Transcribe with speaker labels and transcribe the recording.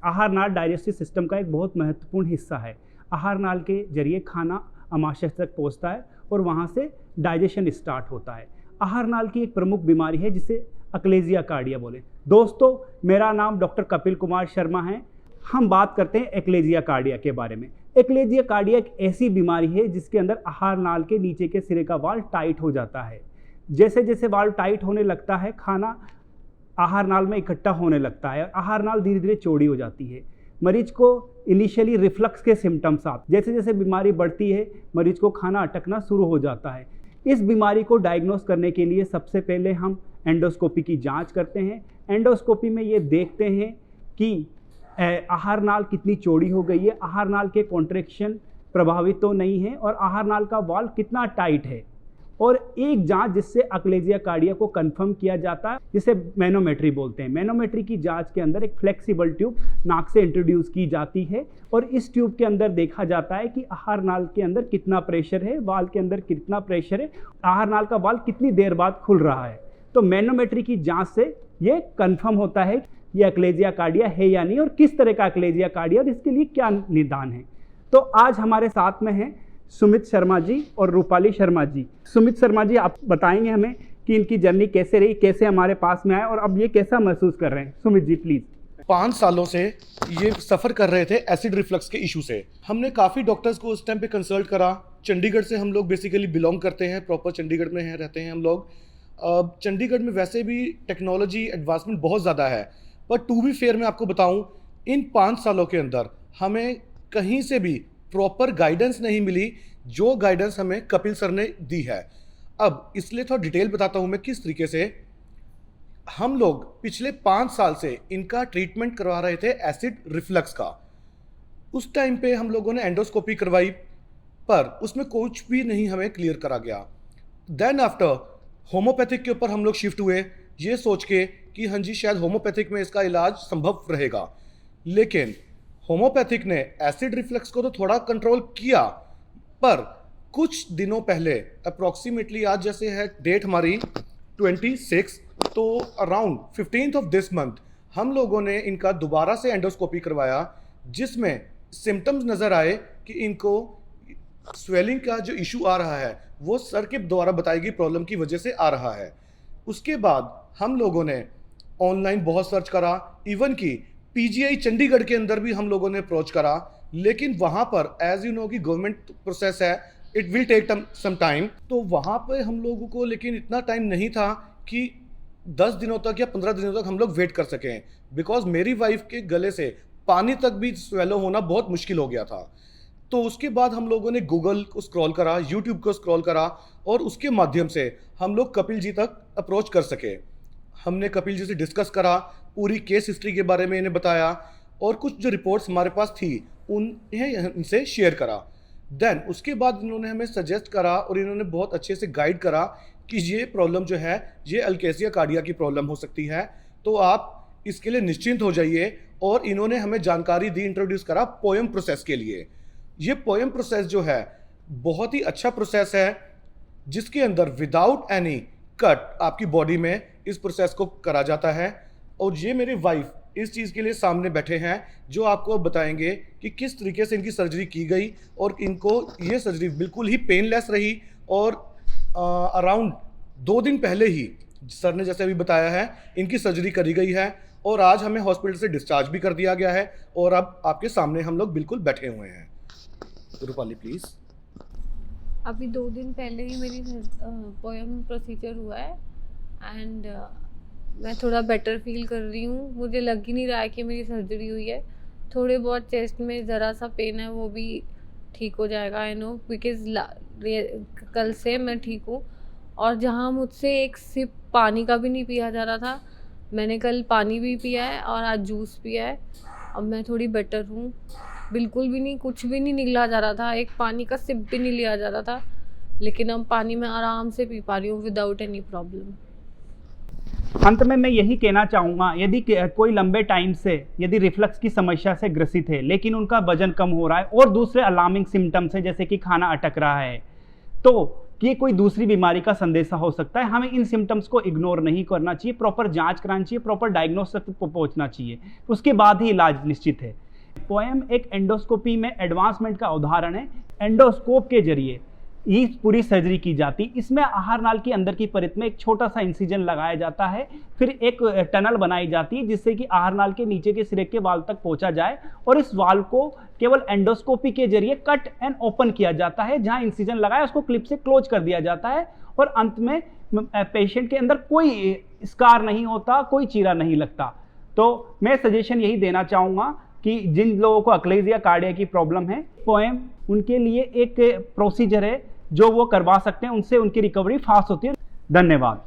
Speaker 1: आहार नाल digestive system का एक बहुत महत्वपूर्ण हिस्सा है। आहार नाल के जरिए खाना अमाशय तक पहुंचता है और वहां से डाइजेशन स्टार्ट होता है। आहार नाल की एक प्रमुख बीमारी है जिसे अक्लेजिया कार्डिया बोले। दोस्तों, मेरा नाम डॉक्टर कपिल कुमार शर्मा है। हम बात करते हैं एक्लेजिया कार्डिया के बारे में। एक्लेजिया कार्डिया एक ऐसी बीमारी है जिसके अंदर आहार नाल के नीचे के सिरे का वाल्व टाइट हो जाता है। जैसे जैसे वाल्व टाइट होने लगता है, खाना आहार नाल में इकट्ठा होने लगता है। आहार नाल धीरे धीरे चौड़ी हो जाती है। मरीज को इनिशियली रिफ्लक्स के सिम्टम्स आते, जैसे जैसे बीमारी बढ़ती है मरीज को खाना अटकना शुरू हो जाता है। इस बीमारी को डायग्नोस करने के लिए सबसे पहले हम एंडोस्कोपी की जांच करते हैं। एंडोस्कोपी में ये देखते हैं कि आहार नाल कितनी चौड़ी हो गई है, आहार नाल के कॉन्ट्रैक्शन प्रभावित तो नहीं है और आहार नाल का वाल्व कितना टाइट है। और एक जांच जिससे अक्लेजिया कार्डिया को कंफर्म किया जाता है, जिसे मैनोमेट्री बोलते हैं। मैनोमेट्री की जांच के अंदर एक फ्लेक्सिबल ट्यूब नाक से इंट्रोड्यूस की जाती है और इस ट्यूब के अंदर देखा जाता है कि आहार नाल के अंदर कितना प्रेशर है, वाल्व के अंदर कितना प्रेशर है, आहार नाल का वाल्व कितनी देर बाद खुल रहा है। तो मैनोमेट्री की जांच से ये कंफर्म होता है ये अक्लेजिया कार्डिया है या नहीं और किस तरह का अक्लेजिया कार्डिया और इसके लिए क्या निदान है। तो आज हमारे साथ में हैं सुमित शर्मा जी और रूपाली शर्मा जी। सुमित शर्मा जी, आप बताएंगे हमें कि इनकी जर्नी कैसे रही, कैसे हमारे पास में आए और अब ये कैसा महसूस कर रहे हैं। सुमित जी प्लीज।
Speaker 2: 5 सालों से ये सफ़र कर रहे थे एसिड रिफ्लक्स के इशू से। हमने काफ़ी डॉक्टर्स को उस टाइम पे कंसल्ट करा। चंडीगढ़ से हम लोग बेसिकली बिलोंग करते हैं, प्रॉपर चंडीगढ़ में रहते हैं हम लोग। चंडीगढ़ में वैसे भी टेक्नोलॉजी एडवांसमेंट बहुत ज़्यादा है, पर टू बी फेयर मैं आपको बताऊं, इन 5 सालों के अंदर हमें कहीं से भी प्रॉपर गाइडेंस नहीं मिली जो गाइडेंस हमें कपिल सर ने दी है। अब इसलिए थोड़ा डिटेल बताता हूं मैं किस तरीके से हम लोग पिछले 5 साल से इनका ट्रीटमेंट करवा रहे थे एसिड रिफ्लक्स का। उस टाइम पे हम लोगों ने एंडोस्कोपी करवाई पर उसमें कुछ भी नहीं हमें क्लियर करा गया। देन आफ्टर होम्योपैथिक के ऊपर हम लोग शिफ्ट हुए ये सोच के कि हाँ जी शायद होम्योपैथिक में इसका इलाज संभव रहेगा, लेकिन होम्योपैथिक ने एसिड रिफ्लक्स को तो थोड़ा कंट्रोल किया, पर कुछ दिनों पहले अप्रॉक्सीमेटली आज जैसे है डेट हमारी 26, तो around 15th of this month हम लोगों ने इनका दोबारा से एंडोस्कोपी करवाया जिसमें सिम्टम्स नज़र आए कि इनको स्वेलिंग का जो इशू आ रहा है वो सर के द्वारा बताई गई प्रॉब्लम की वजह से आ रहा है। उसके बाद हम लोगों ने ऑनलाइन बहुत सर्च करा, इवन कि पीजीआई चंडीगढ़ के अंदर भी हम लोगों ने अप्रोच करा, लेकिन वहाँ पर एज यू नो कि गवर्नमेंट प्रोसेस है, it will take some time. तो वहाँ पे हम लोगों को लेकिन इतना टाइम नहीं था कि 10 दिनों तक या 15 दिनों तक हम लोग वेट कर सकें, बिकॉज मेरी वाइफ के गले से पानी तक भी स्वेलो होना बहुत मुश्किल हो गया था। तो उसके बाद हम लोगों ने गूगल को स्क्रॉल करा, यूट्यूब को स्क्रॉल करा और उसके माध्यम से हम लोग कपिल जी तक अप्रोच कर सके। हमने कपिल जी से डिस्कस करा, पूरी केस हिस्ट्री के बारे में इन्हें बताया और कुछ जो रिपोर्ट्स हमारे पास थी उन्हें इनसे शेयर करा। देन उसके बाद इन्होंने हमें सजेस्ट करा और इन्होंने बहुत अच्छे से गाइड करा कि ये प्रॉब्लम जो है ये अक्लेजिया कार्डिया की प्रॉब्लम हो सकती है, तो आप इसके लिए निश्चिंत हो जाइए। और इन्होंने हमें जानकारी दी, इंट्रोड्यूस करा पोएम प्रोसेस के लिए। ये पोएम प्रोसेस जो है बहुत ही अच्छा प्रोसेस है जिसके अंदर विदाउट एनी कट आपकी बॉडी में इस प्रोसेस को करा जाता है। और ये मेरे वाइफ इस चीज़ के लिए सामने बैठे हैं जो आपको बताएंगे कि किस तरीके से इनकी सर्जरी की गई और इनको ये सर्जरी बिल्कुल ही पेनलेस रही। और अराउंड 2 दिन पहले ही सर ने जैसे अभी बताया है इनकी सर्जरी करी गई है और आज हमें हॉस्पिटल से डिस्चार्ज भी कर दिया गया है और अब आपके सामने हम लोग बिल्कुल बैठे हुए हैं। रूपाली प्लीज।
Speaker 3: अभी 2 दिन पहले ही मेरी पोएम प्रोसीजर हुआ है एंड मैं थोड़ा बेटर फील कर रही हूँ। मुझे लग ही नहीं रहा है कि मेरी सर्जरी हुई है। थोड़े बहुत चेस्ट में ज़रा सा पेन है, वो भी ठीक हो जाएगा। आई नो बिकॉज कल से मैं ठीक हूँ। और जहाँ मुझसे एक सिप पानी का भी नहीं पिया जा रहा था, मैंने कल पानी भी पिया है और आज जूस पिया है। अब मैं थोड़ी बेटर हूँ। बिल्कुल भी नहीं, कुछ भी नहीं निकला जा रहा था, एक पानी का सिप भी नहीं लिया जा रहा था, लेकिन अब पानी मैं आराम से पी पा रही हूँ विदाउट एनी प्रॉब्लम।
Speaker 1: अंत में मैं यही कहना चाहूँगा, यदि कोई लंबे टाइम से यदि रिफ्लक्स की समस्या से ग्रसित है लेकिन उनका वजन कम हो रहा है और दूसरे अलार्मिंग सिम्टम्स है जैसे कि खाना अटक रहा है, तो कि ये कोई दूसरी बीमारी का संदेशा हो सकता है। हमें इन सिम्टम्स को इग्नोर नहीं करना चाहिए, प्रॉपर जांच करानी चाहिए, प्रॉपर डायग्नोसिस तक पहुंचना चाहिए, उसके बाद ही इलाज निश्चित है। पोएम एक एंडोस्कोपी में एडवांसमेंट का उदाहरण है। एंडोस्कोप के जरिए ये पूरी सर्जरी की जाती। इसमें आहार नाल के अंदर की परित में एक छोटा सा इंसिजन लगाया जाता है, फिर एक टनल बनाई जाती है जिससे कि आहार नाल के नीचे के सिरे के वाल तक पहुंचा जाए, और इस वाल को केवल एंडोस्कोपी के जरिए कट एंड ओपन किया जाता है। जहां इंसिजन लगाया उसको क्लिप से क्लोज कर दिया जाता है, और अंत में पेशेंट के अंदर कोई स्कार नहीं होता, कोई चीरा नहीं लगता। तो मैं सजेशन यही देना चाहूँगा कि जिन लोगों को अक्लेजिया कार्डिया की प्रॉब्लम है, पोएम उनके लिए एक प्रोसीजर है जो वो करवा सकते हैं, उनसे उनकी रिकवरी फास्ट होती है। धन्यवाद।